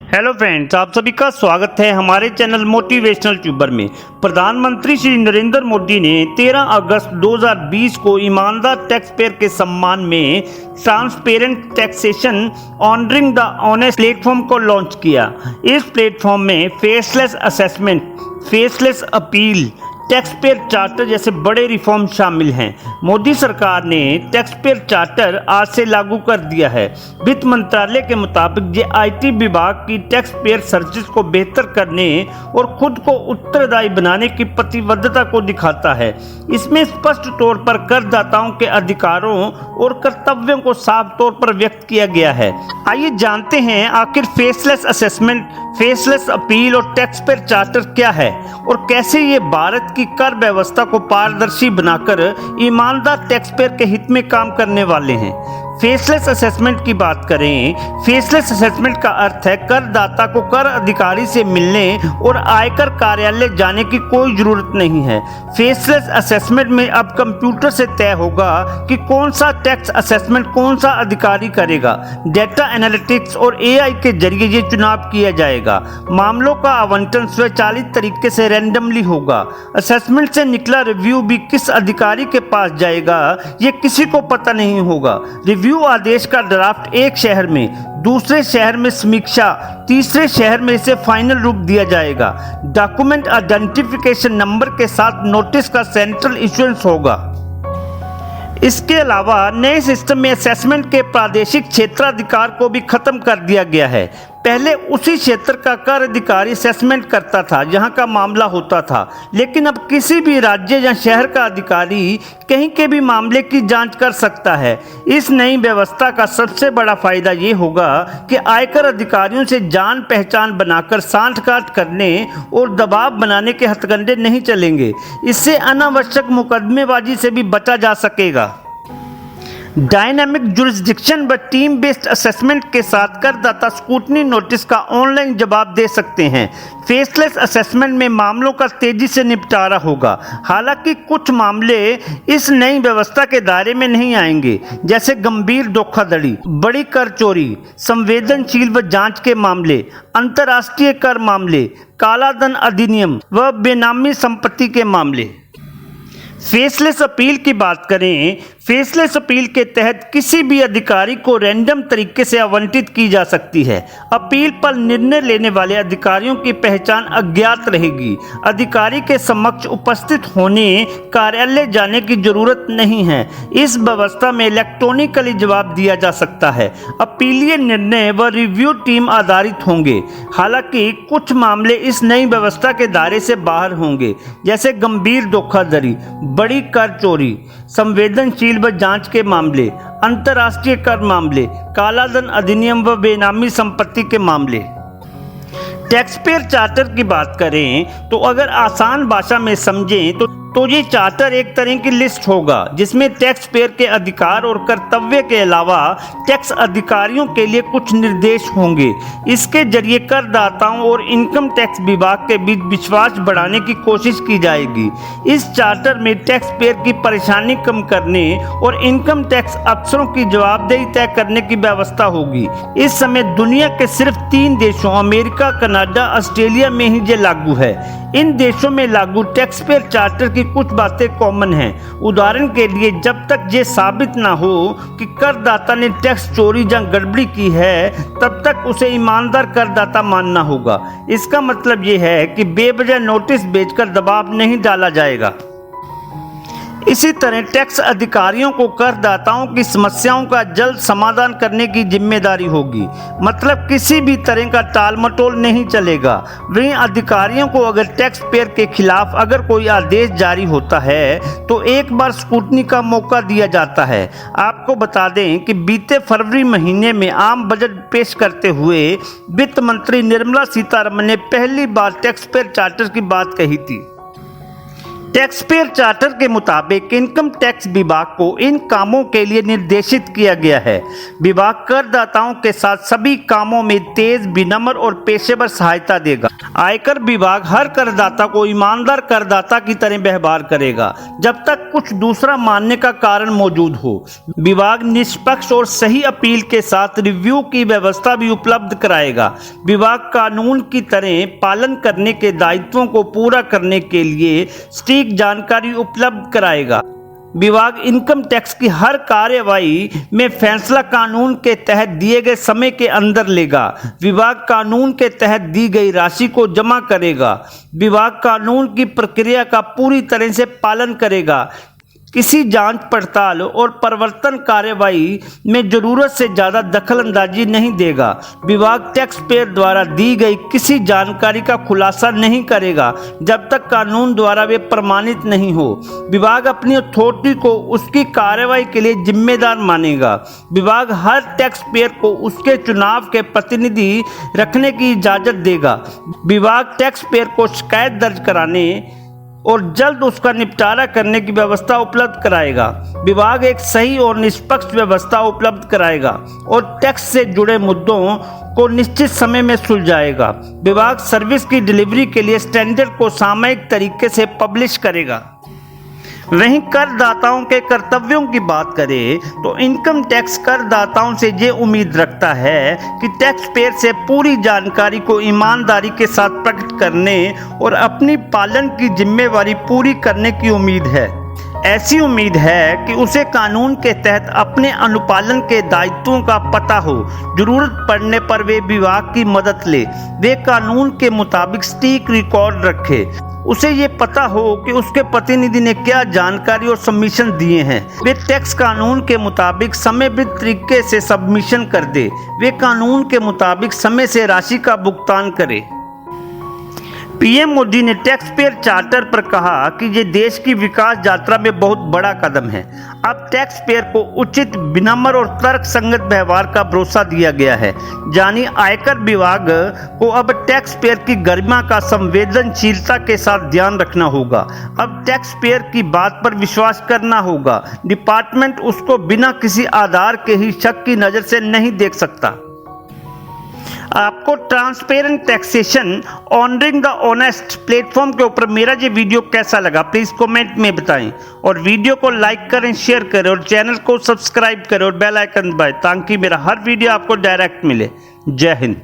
Hello friends, आप सभी का स्वागत है हमारे चैनल मोटिवेशनल ट्यूबर में। प्रधानमंत्री श्री नरेंद्र मोदी ने 13 अगस्त 2020 को ईमानदार टैक्स पेयर के सम्मान में transparent taxation honouring the honest platform को लॉन्च किया। इस प्लेटफॉर्म में faceless assessment, faceless appeal, tax payer charter जैसे बड़े रिफॉर्म शामिल हैं। मोदी सरकार ने टैक्स पेयर चार्टर आज से लागू कर दिया है। वित्त मंत्रालय के मुताबिक ये आईटी विभाग की टैक्स पेयर सर्विस को बेहतर करने और खुद को उत्तरदायी बनाने की प्रतिबद्धता को दिखाता है। इसमें स्पष्ट तौर पर करदाताओं के अधिकारों और कर्तव्यों को साफ तौर पर व्यक्त किया गया है। आइए जानते हैं आखिर फेसलेस असेसमेंट, फेसलेस अपील और टैक्स पेयर चार्टर क्या है और कैसे ये भारत की कर व्यवस्था को पारदर्शी बनाकर ईमानदार टैक्स पेयर के हित में काम करने वाले हैं। फेसलेस असेसमेंट की बात करें, फेसलेस असेसमेंट का अर्थ है करदाता को कर अधिकारी से मिलने और आयकर कार्यालय जाने की कोई जरूरत नहीं है। फेसलेस असेसमेंट में अब कंप्यूटर से तय होगा कि कौन सा टैक्स असेसमेंट कौन सा अधिकारी करेगा। डेटा एनालिटिक्स और एआई के जरिए ये चुनाव किया जाएगा। मामलों का आवंटन स्वचालित तरीके से रैंडमली होगा। असेसमेंट से निकला रिव्यू भी किस अधिकारी के पास जाएगा ये किसी को पता नहीं होगा। रिव्यू आदेश का ड्राफ्ट एक शहर में, दूसरे शहर में समीक्षा, तीसरे शहर में इसे फाइनल रूप दिया जाएगा। डॉक्यूमेंट आइडेंटिफिकेशन नंबर के साथ नोटिस का सेंट्रल इशुएंस होगा। इसके अलावा नए सिस्टम में असेसमेंट के प्रादेशिक क्षेत्राधिकार को भी खत्म कर दिया गया है। पहले उसी क्षेत्र का कर अधिकारी असेसमेंट करता था जहां का मामला होता था, लेकिन अब किसी भी राज्य या शहर का अधिकारी कहीं के भी मामले की जांच कर सकता है। इस नई व्यवस्था का सबसे बड़ा फायदा ये होगा कि आयकर अधिकारियों से जान पहचान बनाकर सांठ-गांठ करने और दबाव बनाने के हथकंडे नहीं चलेंगे। इससे अनावश्यक मुकदमेबाजी से भी बचा जा सकेगा। डायनामिक जुरिस्डिक्शन व टीम बेस्ड असेसमेंट के साथ करदाता स्क्रूटनी नोटिस का ऑनलाइन जवाब दे सकते हैं। फेसलेस असेसमेंट में मामलों का तेजी से निपटारा होगा। हालांकि कुछ मामले इस नई व्यवस्था के दायरे में नहीं आएंगे, जैसे गंभीर धोखाधड़ी, बड़ी कर चोरी, संवेदनशील व जांच के मामले, अंतर्राष्ट्रीय कर मामले, कालाधन अधिनियम व बेनामी संपत्ति के मामले। फेसलेस अपील की बात करें, फेसलेस अपील के तहत किसी भी अधिकारी को रैंडम तरीके से आवंटित की जा सकती है। अपील पर निर्णय लेने वाले अधिकारियों की पहचान अज्ञात रहेगी। अधिकारी के समक्ष उपस्थित होने, कार्यालय जाने की जरूरत नहीं है। इस व्यवस्था में इलेक्ट्रॉनिकली जवाब दिया जा सकता है। अपीलीय निर्णय व रिव्यू टीम आधारित होंगे। हालांकि कुछ मामले इस नई व्यवस्था के दायरे से बाहर होंगे, जैसे गंभीर धोखाधड़ी, बड़ी कर चोरी, संवेदनशील व जांच के मामले, अंतर्राष्ट्रीय कर मामले, कालाधन अधिनियम व बेनामी संपत्ति के मामले। टैक्स पेयर चार्टर की बात करें तो अगर आसान भाषा में समझें तो ये चार्टर एक तरह की लिस्ट होगा जिसमें टैक्स पेयर के अधिकार और कर्तव्य के अलावा टैक्स अधिकारियों के लिए कुछ निर्देश होंगे। इसके जरिए करदाताओं और इनकम टैक्स विभाग के बीच विश्वास बढ़ाने की कोशिश की जाएगी। इस चार्टर में टैक्स पेयर की परेशानी कम करने और इनकम टैक्स अफसरों की जवाबदेही तय करने की व्यवस्था होगी। इस समय दुनिया के सिर्फ 3 देशों अमेरिका, कनाडा, ऑस्ट्रेलिया में ही ये लागू है। इन देशों में लागू टैक्स पेयर चार्टर की कुछ बातें कॉमन हैं। उदाहरण के लिए, जब तक ये साबित ना हो कि करदाता ने टैक्स चोरी या गड़बड़ी की है, तब तक उसे ईमानदार करदाता मानना होगा। इसका मतलब ये है कि बेवजह नोटिस भेजकर दबाव नहीं डाला जाएगा। इसी तरह टैक्स अधिकारियों को करदाताओं की समस्याओं का जल्द समाधान करने की जिम्मेदारी होगी। मतलब किसी भी तरह का टाल मटोल नहीं चलेगा। वहीं अधिकारियों को अगर टैक्स पेयर के खिलाफ अगर कोई आदेश जारी होता है तो एक बार स्क्रूटनी का मौका दिया जाता है। आपको बता दें कि बीते फरवरी महीने में आम बजट पेश करते हुए वित्त मंत्री निर्मला सीतारमण ने पहली बार टैक्स पेयर चार्टर की बात कही थी। टैक्स पेयर चार्टर के मुताबिक इनकम टैक्स विभाग को इन कामों के लिए निर्देशित किया गया है। विभाग करदाताओं के साथ सभी कामों में तेज, विनम्र और पेशेवर सहायता देगा। आयकर विभाग हर करदाता को ईमानदार करदाता की तरह व्यवहार करेगा जब तक कुछ दूसरा मानने का कारण मौजूद हो। विभाग निष्पक्ष और सही अपील के साथ रिव्यू की व्यवस्था भी उपलब्ध कराएगा। विभाग कानून की तरह पालन करने के दायित्वों को पूरा करने के लिए सटीक जानकारी उपलब्ध कराएगा। विभाग इनकम टैक्स की हर कार्यवाही में फैसला कानून के तहत दिए गए समय के अंदर लेगा। विभाग कानून के तहत दी गई राशि को जमा करेगा। विभाग कानून की प्रक्रिया का पूरी तरह से पालन करेगा। किसी जांच पड़ताल और प्रवर्तन कार्यवाही में जरूरत से ज़्यादा दखल अंदाजी नहीं देगा। विभाग टैक्स पेयर द्वारा दी गई किसी जानकारी का खुलासा नहीं करेगा जब तक कानून द्वारा वे प्रमाणित नहीं हो। विभाग अपनी अथॉरिटी को उसकी कार्रवाई के लिए जिम्मेदार मानेगा। विभाग हर टैक्स पेयर को उसके चुनाव के प्रतिनिधि रखने की इजाज़त देगा। विभाग टैक्स पेयर को शिकायत दर्ज कराने और जल्द उसका निपटारा करने की व्यवस्था उपलब्ध कराएगा। विभाग एक सही और निष्पक्ष व्यवस्था उपलब्ध कराएगा और टैक्स से जुड़े मुद्दों को निश्चित समय में सुलझाएगा। विभाग सर्विस की डिलीवरी के लिए स्टैंडर्ड को सामयिक तरीके से पब्लिश करेगा। वहीं करदाताओं के कर्तव्यों की बात करें तो इनकम टैक्स करदाताओं से ये उम्मीद रखता है कि टैक्स पेयर से पूरी जानकारी को ईमानदारी के साथ प्रकट करने और अपनी पालन की जिम्मेवारी पूरी करने की उम्मीद है। ऐसी उम्मीद है कि उसे कानून के तहत अपने अनुपालन के दायित्वों का पता हो। जरूरत पड़ने पर वे विभाग की मदद ले। वे कानून के मुताबिक सटीक रिकॉर्ड रखे। उसे ये पता हो कि उसके प्रतिनिधि ने क्या जानकारी और सबमिशन दिए हैं। वे टैक्स कानून के मुताबिक समयबद्ध तरीके से सबमिशन कर दे। वे कानून के मुताबिक समय से राशि का भुगतान करे। पीएम मोदी ने टैक्स पेयर चार्टर पर कहा कि ये देश की विकास यात्रा में बहुत बड़ा कदम है। अब टैक्स पेयर को उचित, विनम्र और तर्कसंगत व्यवहार का भरोसा दिया गया है। यानी आयकर विभाग को अब टैक्स पेयर की गरिमा का संवेदनशीलता के साथ ध्यान रखना होगा। अब टैक्स पेयर की बात पर विश्वास करना होगा। डिपार्टमेंट उसको बिना किसी आधार के ही शक की नज़र से नहीं देख सकता। आपको transparent taxation honouring the honest platform के ऊपर मेरा ये वीडियो कैसा लगा प्लीज़ कमेंट में बताएं और वीडियो को लाइक करें, शेयर करें और चैनल को सब्सक्राइब करें और बेल आइकन दबाएं ताकि मेरा हर वीडियो आपको डायरेक्ट मिले। जय हिंद।